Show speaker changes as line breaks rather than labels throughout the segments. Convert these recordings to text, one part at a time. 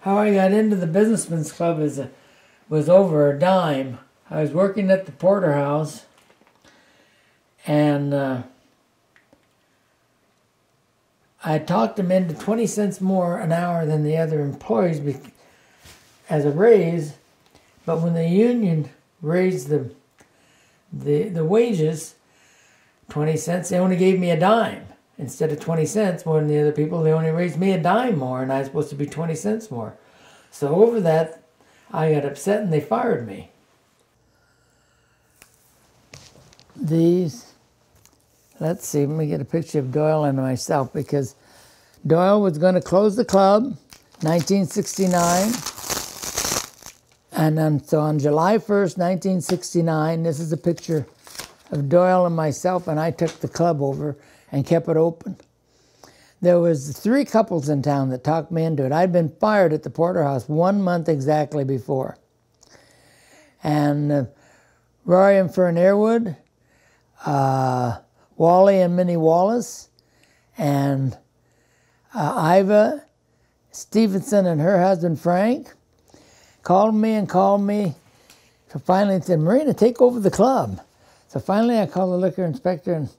how I got into the Businessmen's Club was over a dime. I was working at the porterhouse, and I talked them into 20 cents more an hour than the other employees as a raise. But when the union raised the wages 20 cents, they only gave me a dime. Instead of 20 cents more than the other people, they only raised me a dime more, and I was supposed to be 20 cents more. So over that, I got upset and they fired me. These, let's see, let me get a picture of Doyle and myself, because Doyle was going to close the club, 1969. And then, so on July 1st, 1969, this is a picture of Doyle and myself, and I took the club over and kept it open. There was 3 couples in town that talked me into it. I'd been fired at the porterhouse 1 month exactly before. And Rory and Fern Airwood, Wally and Minnie Wallace, and Iva Stevenson and her husband Frank called me. So finally said, Marina, take over the club. So finally I called the liquor inspector,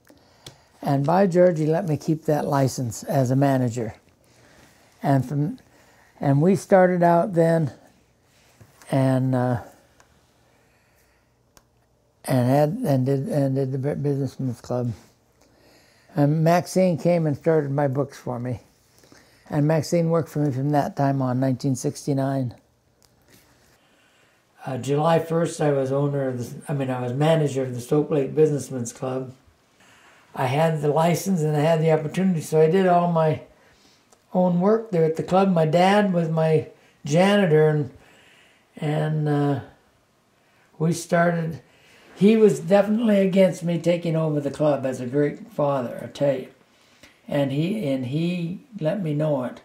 and by George, he let me keep that license as a manager. And we started out then, and did the Businessmen's Club. And Maxine came and started my books for me. And Maxine worked for me from that time on, 1969. July 1st, I was manager of the Stoke Lake Businessmen's Club. I had the license and I had the opportunity, so I did all my own work there at the club. My dad was my janitor, and we started. He was definitely against me taking over the club as a great father, I tell you. And he let me know it.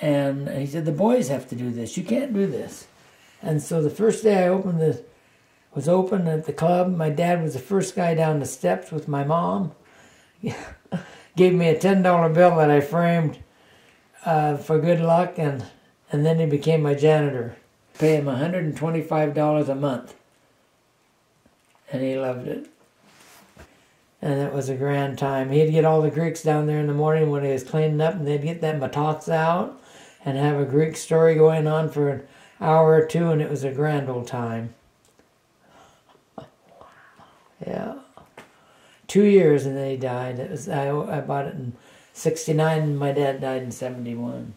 And he said, the boys have to do this. You can't do this. And so the first day I was open at the club, my dad was the first guy down the steps with my mom. Gave me a $10 bill that I framed for good luck, and then he became my janitor. Pay him $125 a month. And he loved it. And it was a grand time. He'd get all the Greeks down there in the morning when he was cleaning up, and they'd get that matox out and have a Greek story going on for an hour or two, and it was a grand old time. Yeah. 2 years, and then he died. It was I bought it in 69, and my dad died in 71.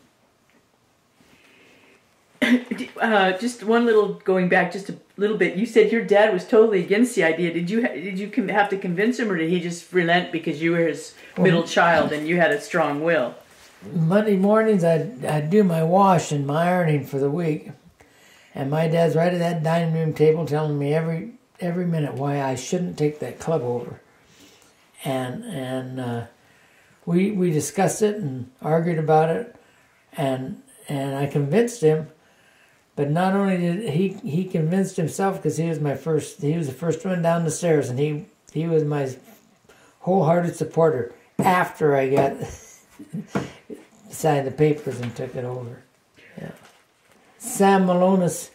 Just one little, going back just a little bit, you said your dad was totally against the idea. Did you have to convince him, or did he just relent because you were his middle child and you had a strong will?
Monday mornings I'd do my wash and my ironing for the week, and my dad's right at that dining room table telling me every minute why I shouldn't take that club over. And we discussed it and argued about it, and I convinced him. But not only did he convinced himself, because he was the first one down the stairs, and he was my wholehearted supporter after I got signed the papers and took it over. Yeah. Sam Malonis,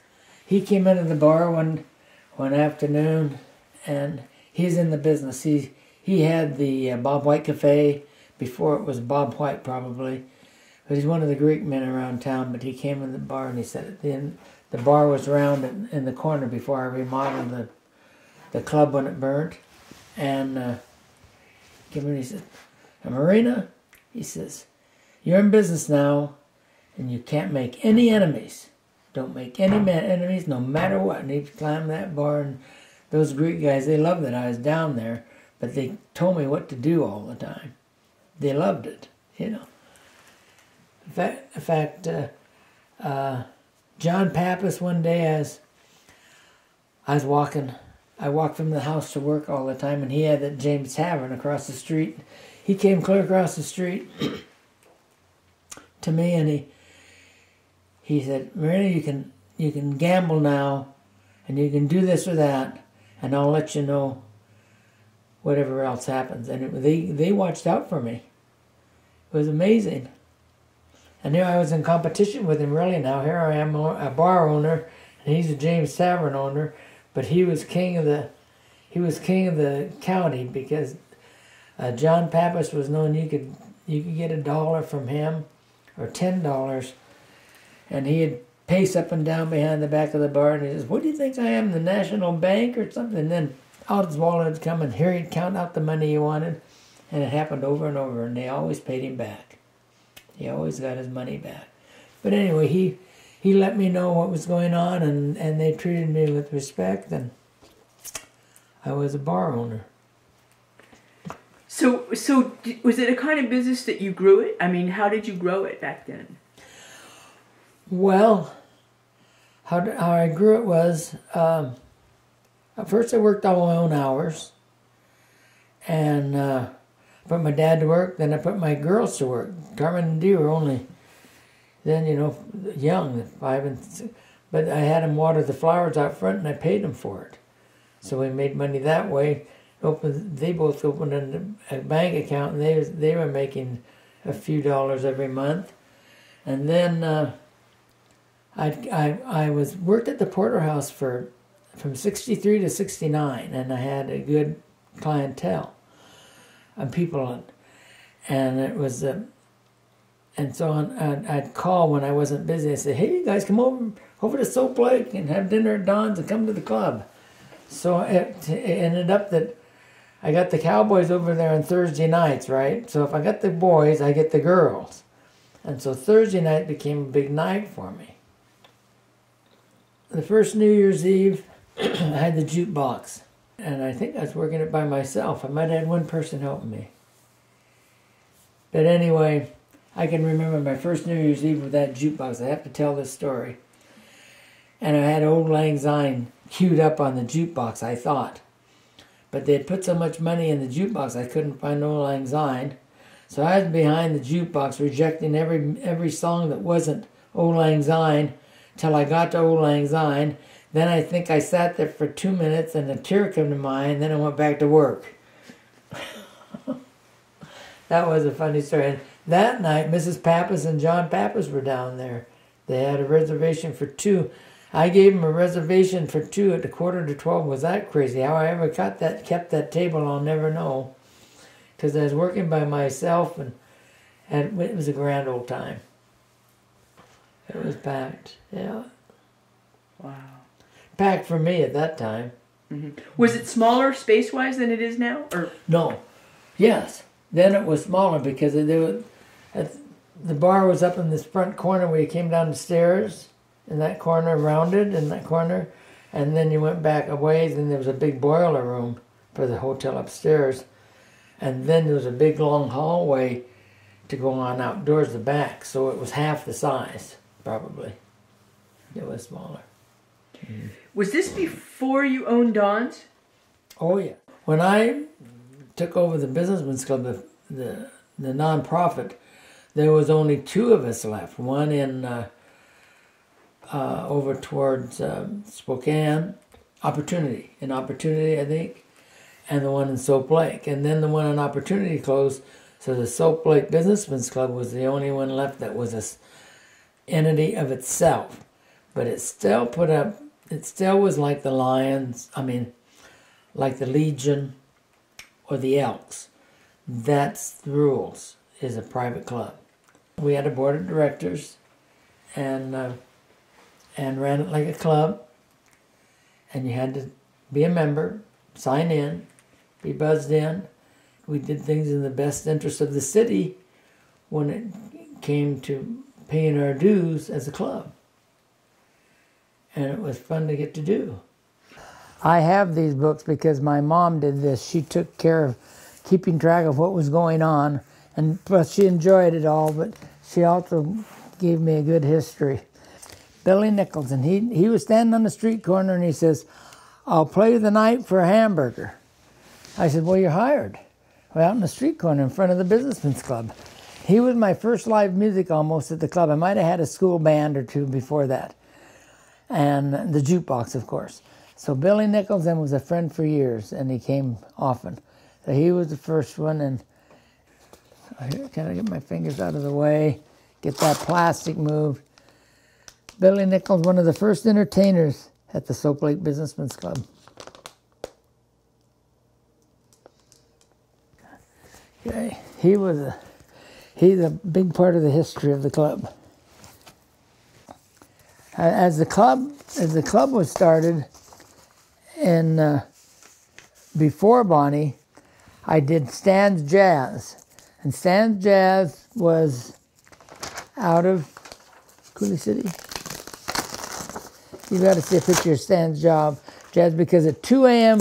he came into the bar one afternoon, and he's in the business. He had the Bob White Cafe before it was Bob White, probably. But he's one of the Greek men around town. But he came in the bar and he said the bar was round in the corner before I remodeled the club when it burnt. And he said, Marina, he says, you're in business now, and you can't make any enemies. Don't make any enemies, no matter what. And he climbed that bar, and those Greek guys, they loved that I was down there, but they told me what to do all the time. They loved it, you know. In fact, John Pappas, one day as I was walking, I walked from the house to work all the time, and he had that James Tavern across the street. He came clear across the street to me, and he said, Marina, you can gamble now, and you can do this or that, and I'll let you know whatever else happens. And they watched out for me. It was amazing. And here I was in competition with him really now. Here I am, a bar owner, and he's a James Tavern owner, but he was king of the county because John Pappas was known you could get $1 from him or $10, and he'd pace up and down behind the back of the bar and he says, "What do you think I am, the National Bank or something?" And then out his wallet would come and here he'd count out the money he wanted, and it happened over and over, and they always paid him back. He always got his money back. But anyway, he let me know what was going on, and they treated me with respect, and I was a bar owner.
So was it a kind of business that you grew it? I mean, how did you grow it back then?
Well, how I grew it was, at first I worked all my own hours, and put my dad to work, then I put my girls to work. Carmen and Dee were only then, young, 5 and 6, but I had them water the flowers out front and I paid them for it. So we made money that way. They both opened a bank account, and they were making a few dollars every month. And then I worked at the Porterhouse from 63 to 69, and I had a good clientele of people, and it was and so I'd call when I wasn't busy. I'd say, "Hey, you guys, come over to Soap Lake and have dinner at Don's and come to the club." So it ended up that I got the Cowboys over there on Thursday nights, right? So if I got the boys, I get the girls. And so Thursday night became a big night for me. The first New Year's Eve, I had the jukebox. And I think I was working it by myself. I might have had one person helping me. But anyway, I can remember my first New Year's Eve with that jukebox. I have to tell this story. And I had Old Lang Syne queued up on the jukebox, I thought. But they had put so much money in the jukebox, I couldn't find Old Lang Syne. So I was behind the jukebox rejecting every song that wasn't Old Lang Syne till I got to Old Lang Syne. Then I think I sat there for 2 minutes and a tear came to my eye, and then I went back to work. That was a funny story. And that night, Mrs. Pappas and John Pappas were down there. They had a reservation for 2. I gave them a reservation for 2 at 11:45. Was that crazy? How I ever kept that table, I'll never know. Because I was working by myself, and it was a grand old time. It was packed, yeah.
Wow.
Packed for me at that time.
Mm-hmm. Was it smaller space-wise than it is now? Or
no. Yes. Then it was smaller because the bar was up in this front corner where you came down the stairs, in that corner, rounded in that corner, and then you went back a ways, and there was a big boiler room for the hotel upstairs, and then there was a big long hallway to go on outdoors the back, so it was half the size, probably. It was smaller. Mm.
Was this before you owned Don's?
Oh, yeah. When I took over the Businessmen's Club, the non-profit, there was only 2 of us left. One in over towards Spokane, Opportunity, I think, and the one in Soap Lake. And then the one in Opportunity closed, so the Soap Lake Businessmen's Club was the only one left that was an entity of itself. But it still was like the Lions, like the Legion or the Elks. That's the rules, is a private club. We had a board of directors and ran it like a club, and you had to be a member, sign in, be buzzed in. We did things in the best interest of the city when it came to paying our dues as a club. And it was fun to get to do. I have these books because my mom did this. She took care of keeping track of what was going on, and plus she enjoyed it all, but she also gave me a good history. Billy Nichols, and he was standing on the street corner, and he says, "I'll play the night for a hamburger." I said, "Well, you're hired." Well, out in the street corner in front of the Businessmen's Club. He was my first live music almost at the club. I might have had a school band or 2 before that. And the jukebox, of course. So Billy Nichols then was a friend for years, and he came often. So he was the first one, and here, can I get my fingers out of the way? get that plastic moved. Billy Nichols, one of the first entertainers at the Soap Lake Businessmen's Club. Okay. He's a big part of the history of the club. As the club was started, and before Bonnie, I did Stan's Jazz, and Stan's Jazz was out of Coulee City. You got to see a picture of Stan's Jazz, because at 2 a.m.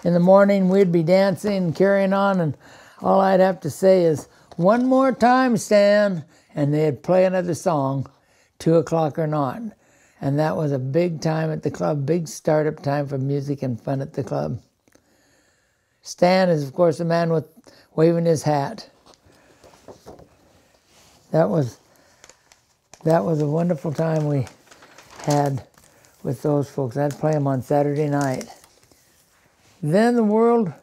in the morning we'd be dancing and carrying on, and all I'd have to say is, "One more time, Stan," and they'd play another song, 2 o'clock or not. And that was a big time at the club, big startup time for music and fun at the club. Stan is, of course, the man with waving his hat. That was a wonderful time we had with those folks. I'd play them on Saturday night. Then the world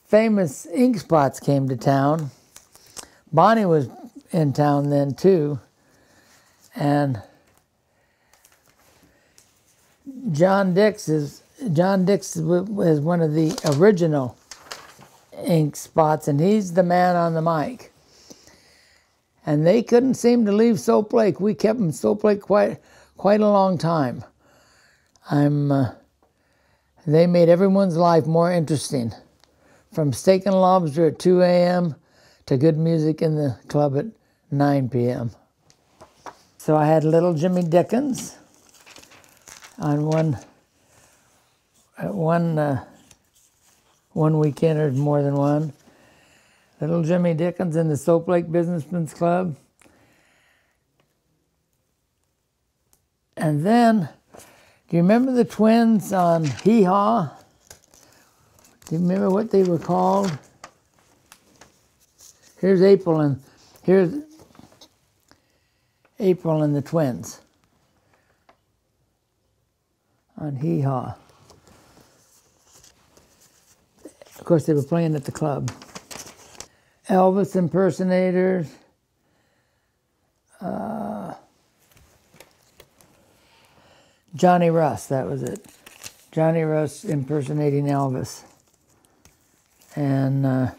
famous Ink Spots came to town. Bonnie was in town then too, and John Dix was one of the original Ink Spots, and he's the man on the mic. And they couldn't seem to leave Soap Lake. We kept them Soap Lake quite a long time. They made everyone's life more interesting, from steak and lobster at 2 a.m. to good music in the club at 9 p.m. So I had Little Jimmy Dickens on one weekend, or more than one. Little Jimmy Dickens in the Soap Lake Businessmen's Club. And then, do you remember the twins on Hee Haw? Do you remember what they were called? Here's April and the twins on Hee Haw. Of course, they were playing at the club. Elvis impersonators. Johnny Russ, that was it. Johnny Russ impersonating Elvis. And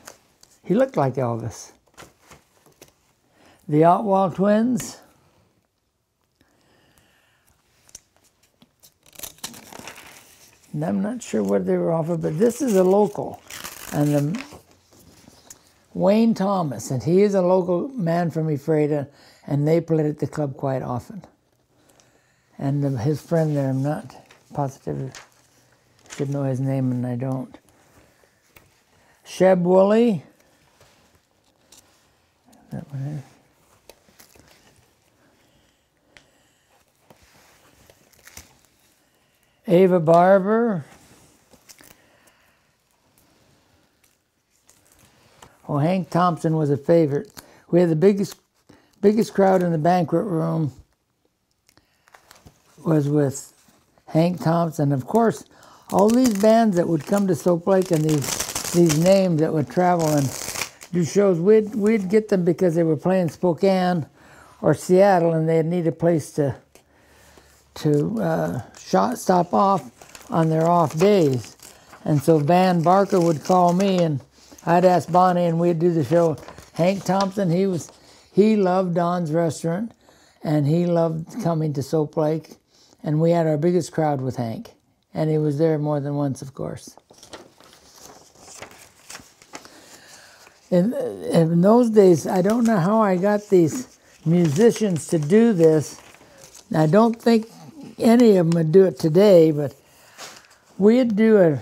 he looked like Elvis. The Otwell Twins. And I'm not sure what they were offered, but this is a local. And Wayne Thomas, and he is a local man from Ephrata, and they played at the club quite often. And his friend there, I'm not positive, I should know his name and I don't. Sheb Woolley. That one is. Ava Barber. Oh, Hank Thompson was a favorite. We had the biggest crowd in the banquet room was with Hank Thompson. Of course, all these bands that would come to Soap Lake and these names that would travel and do shows, we'd get them because they were playing Spokane or Seattle, and they'd need a place to stop off on their off days. And so Van Barker would call me, and I'd ask Bonnie, and we'd do the show. Hank Thompson, he loved Don's Restaurant, and he loved coming to Soap Lake, and we had our biggest crowd with Hank, and he was there more than once, of course. In those days, I don't know how I got these musicians to do this. I don't think any of them would do it today, but we'd do a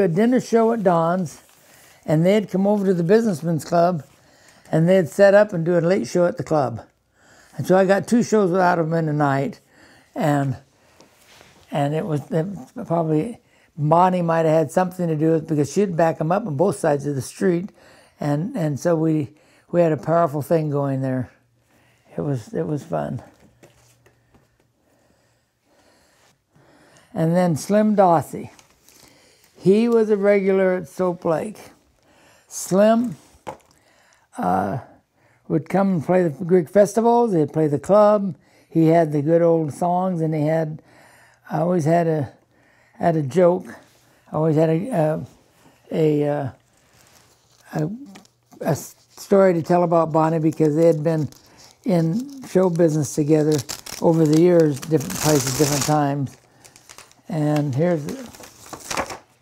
dinner show at Don's, and they'd come over to the Businessmen's Club, and they'd set up and do a late show at the club. And so I got 2 shows out of them in a night, and it was probably Bonnie might have had something to do with it, because she'd back them up on both sides of the street, and so we had a powerful thing going there. It was fun. And then Slim Dawsey. He was a regular at Soap Lake. Slim would come and play the Greek festivals. They'd play the club. He had the good old songs, and I always had a joke. I always had a story to tell about Bonnie, because they had been in show business together over the years, different places, different times. And here's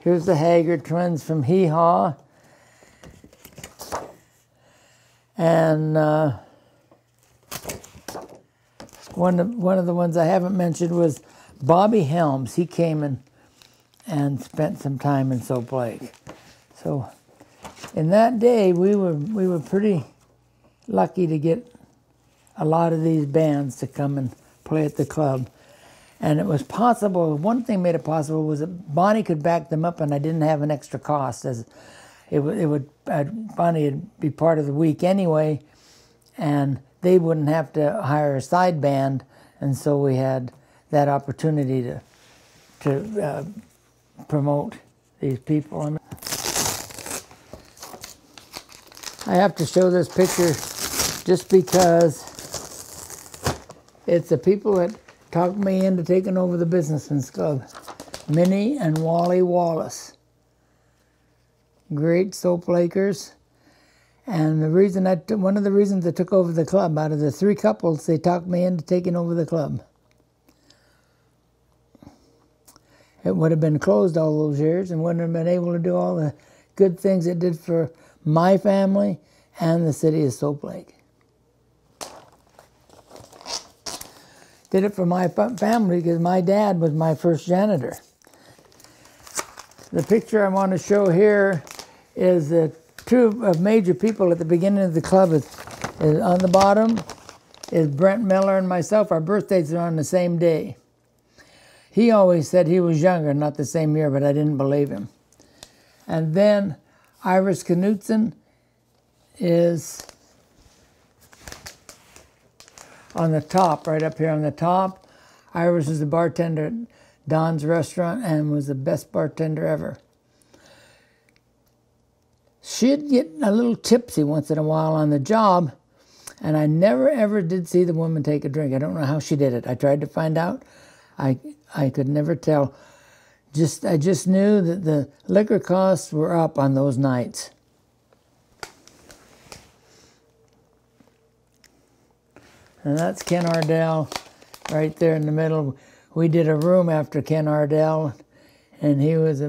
the Haggard twins from Hee Haw. And one of the ones I haven't mentioned was Bobby Helms. He came and spent some time in Soap Lake. So in that day, we were pretty lucky to get a lot of these bands to come and play at the club. And it was possible, one thing made it possible was that Bonnie could back them up, and I didn't have an extra cost, as Bonnie would be part of the week anyway, and they wouldn't have to hire a side band, and so we had that opportunity to promote these people. I mean, I have to show this picture just because it's the people that talked me into taking over the Businessmen's Club. Minnie and Wally Wallace. Great Soap Lakers. And one of the reasons I took over the club, out of the 3 couples, they talked me into taking over the club. It would have been closed all those years and wouldn't have been able to do all the good things it did for my family and the city of Soap Lake. Did it for my family because my dad was my first janitor. The picture I want to show here is the 2 major people at the beginning of the club. Is on the bottom is Brent Miller and myself. Our birthdays are on the same day. He always said he was younger, not the same year, but I didn't believe him. And then Iris Knutson is on the top, right up here on the top. Iris is the bartender at Don's Restaurant and was the best bartender ever. She'd get a little tipsy once in a while on the job, and I never ever did see the woman take a drink. I don't know how she did it. I tried to find out. I could never tell. I just knew that the liquor costs were up on those nights. And that's Ken Ardell right there in the middle. We did a room after Ken Ardell, and he was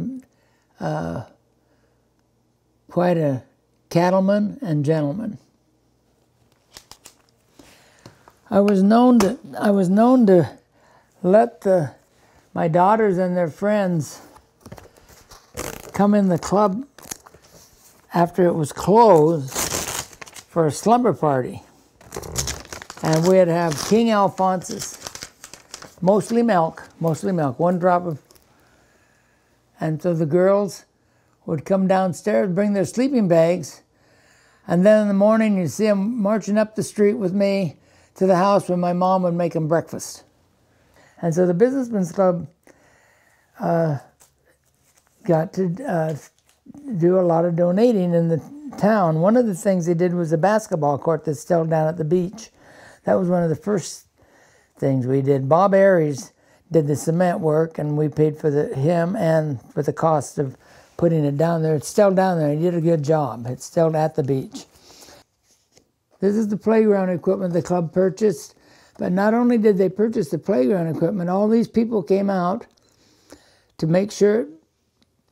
quite a cattleman and gentleman. I was known to let my daughters and their friends come in the club after it was closed for a slumber party. And we'd have King Alphonsus, mostly milk, 1 drop of. And so the girls would come downstairs, bring their sleeping bags, and then in the morning you'd see them marching up the street with me to the house where my mom would make them breakfast. And so the Businessmen's Club got to do a lot of donating in the town. One of the things they did was a basketball court that's still down at the beach. That was one of the first things we did. Bob Aries did the cement work, and we paid for him and for the cost of putting it down there. It's still down there. He did a good job. It's still at the beach. This is the playground equipment the club purchased. But not only did they purchase the playground equipment, all these people came out to make sure it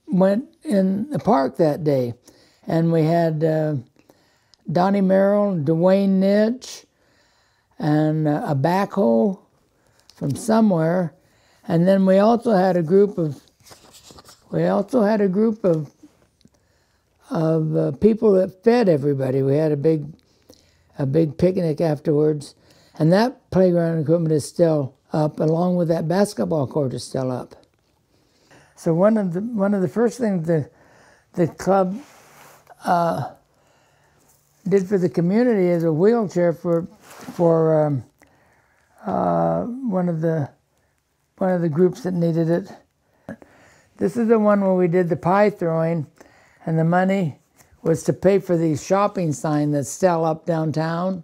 went in the park that day. And we had Donnie Merrill, Dwayne Nitch, and a backhoe from somewhere. And then we also had a group of people that fed everybody. We had a big picnic afterwards, and that playground equipment is still up, along with that basketball court is still up. So one of the first things the club did for the community is a wheelchair for one of the groups that needed it. This is the one where we did the pie throwing, and the money was to pay for the shopping sign that's still up downtown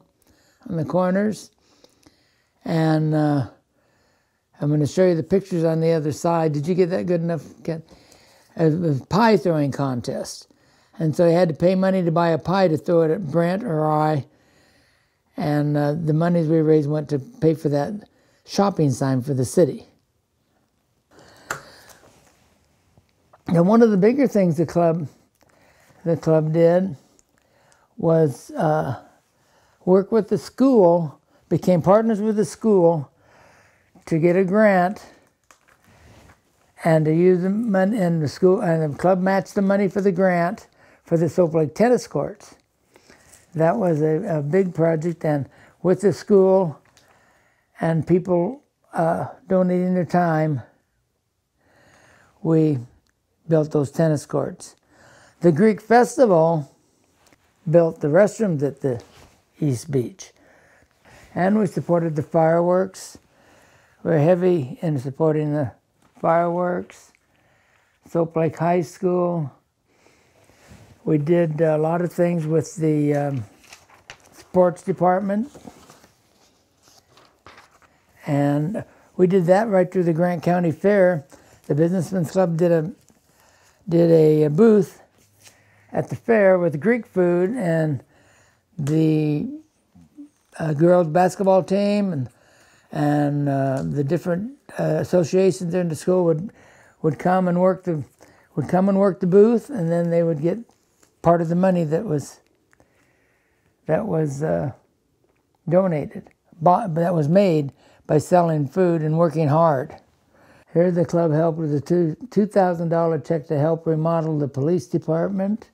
on the corners. And I'm going to show you the pictures on the other side. Did you get that good enough? It was a pie throwing contest. And so he had to pay money to buy a pie to throw it at Brent or I. And the monies we raised went to pay for that shopping sign for the city. And one of the bigger things the club did was work with the school, became partners with the school to get a grant and to use the money in the school, and the club matched the money for the grant for the Soap Lake tennis courts. That was a big project, and with the school and people donating their time, we built those tennis courts. The Greek Festival built the restrooms at the East Beach. And we supported the fireworks. We're heavy in supporting the fireworks. Soap Lake High School. We did a lot of things with the sports department. And we did that right through the Grant County Fair. The Businessmen's Club did a booth at the fair with Greek food, and the girls basketball team and the different associations in the school would come and work the booth, and then they would get part of the money that was donated, that was made by selling food and working hard. Here the club helped with a $2,000 check to help remodel the police department.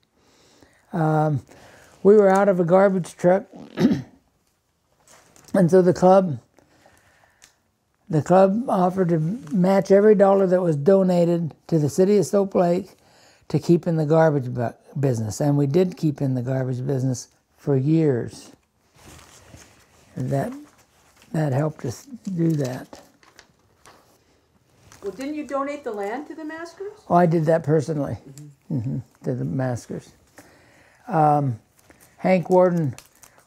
We were out of a garbage truck, and so the club offered to match every dollar that was donated to the city of Soap Lake to keep in the garbage business. And we did keep in the garbage business for years. And that helped us do that.
Well, didn't you donate the land to the Maskers?
Oh, I did that personally, to the Maskers. Hank Warden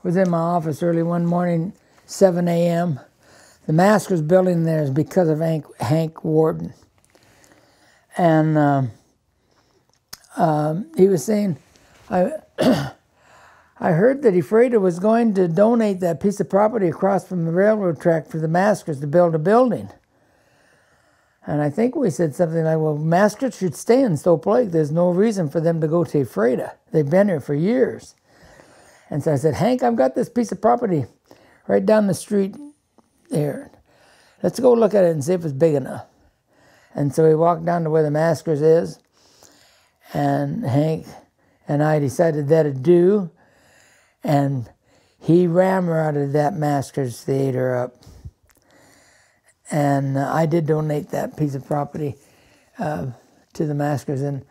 was in my office early one morning, 7 a.m. The Maskers building there is because of Hank Warden. And he was saying, I heard that Ephrata was going to donate that piece of property across from the railroad track for the Maskers to build a building. And I think we said something like, well, Maskers should stay in Soap Lake. There's no reason for them to go to Ephrata. They've been here for years. And so I said, Hank, I've got this piece of property right down the street there. Let's go look at it and see if it's big enough. And so we walked down to where the Maskers is, and Hank and I decided that'd do, and he ramrodded that Maskers Theater up. And I did donate that piece of property to the Maskers,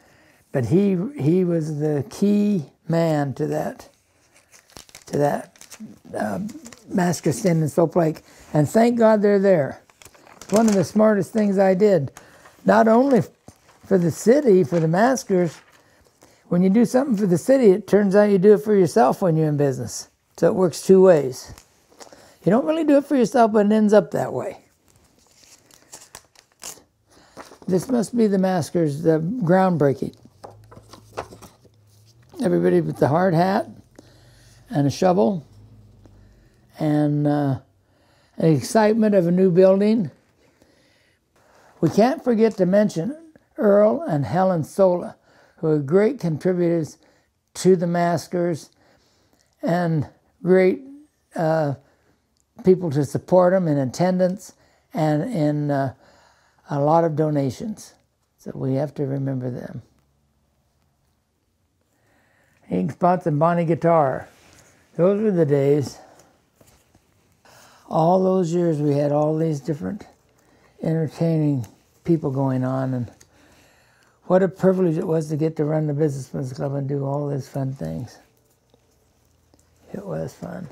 but he was the key man to that Maskers stand in Soap Lake, and thank God they're there. It's one of the smartest things I did, not only for the city, for the Maskers. When you do something for the city, it turns out you do it for yourself when you're in business. So it works two ways. You don't really do it for yourself, but it ends up that way. This must be the Maskers, the groundbreaking. Everybody with the hard hat and a shovel and the excitement of a new building. We can't forget to mention Earl and Helen Sola, who are great contributors to the Maskers and great people to support them in attendance and in a lot of donations. So we have to remember them. Ink spots and Bonnie guitar. Those were the days. All those years we had all these different entertaining people going on, and what a privilege it was to get to run the Businessmen's Club and do all these fun things. It was fun.